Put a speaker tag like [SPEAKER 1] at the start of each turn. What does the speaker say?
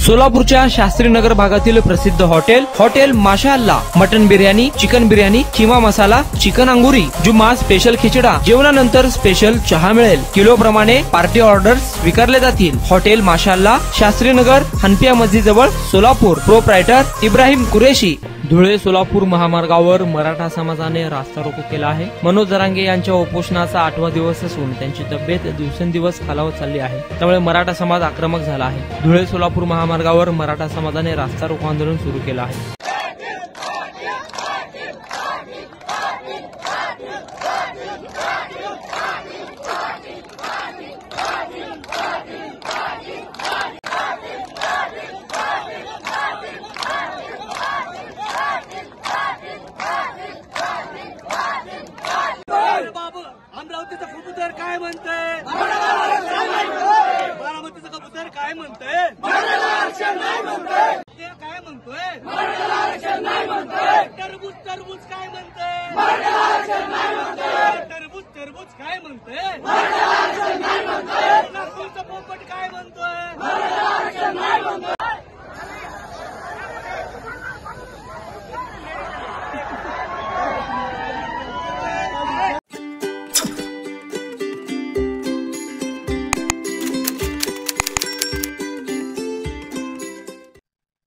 [SPEAKER 1] सोलापूरच्या शास्त्रीनगर भागातील प्रसिद्ध hotel Mashallah mutton biryani, chicken biryani, keema masala, chicken अंगुरी, जुम्मा स्पेशल खिचडा, जेवणानंतर स्पेशल चहा मिळेल। किलो प्रमाणे पार्टी ऑर्डर्स स्वीकारले जातील। हॉटेल माशाअल्ला, शास्त्रीनगर, हनपिया मस्जिद जवळ, सोलापूर। प्रोप्रायटर इब्राहिम कुरेशी। धुळे सोलापूर महामार्गावर मराठा समाजाने रास्ता रोको केला आहे। मनोज जरांगे यांच्या उपोषणाचा 8वा दिवस असून त्यांची तब्येत दिवसेंदिवस खालावत चालली आहे। त्यामुळे मराठा समाज आक्रमक झाला आहे। धुळे सोलापूर महामार्गावर मराठा समाजाने रास्ता रोको आंदोलन सुरू केलं आहे।
[SPEAKER 2] अमरावतीचा कबूतर काय म्हणतंय? बारामतीचा कबूतर काय म्हणतंय? ते काय म्हणतोय? टरबूज काय म्हणतंय? टरबूज काय म्हणतंय?